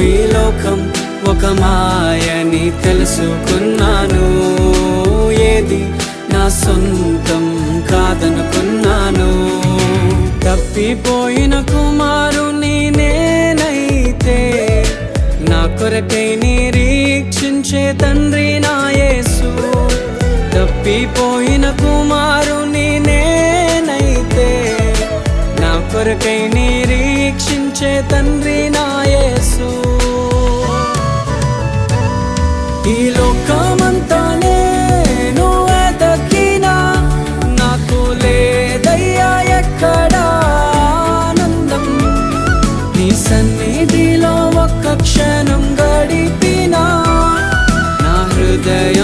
ఈ లోకం ఒక మాయని తెలుసుకున్నాను. ఏది నా సొంతం కాదనుకున్నాను. తప్పిపోయిన కుమారుని నేనైతే నా కొరకై నిరీక్షించే తండ్రి నా యేసు. తప్పిపోయిన కుమారుని నేనైతే నా కొరకై నిరీక్షించే తండ్రి నా యేసు. ఈ లోకమంతా నేను వెతకినా నాకు లేదయ్యా ఎక్కడా ఆనందం. నీ సన్నిధిలో ఒక్క క్షణం గడిపినా నా హృదయం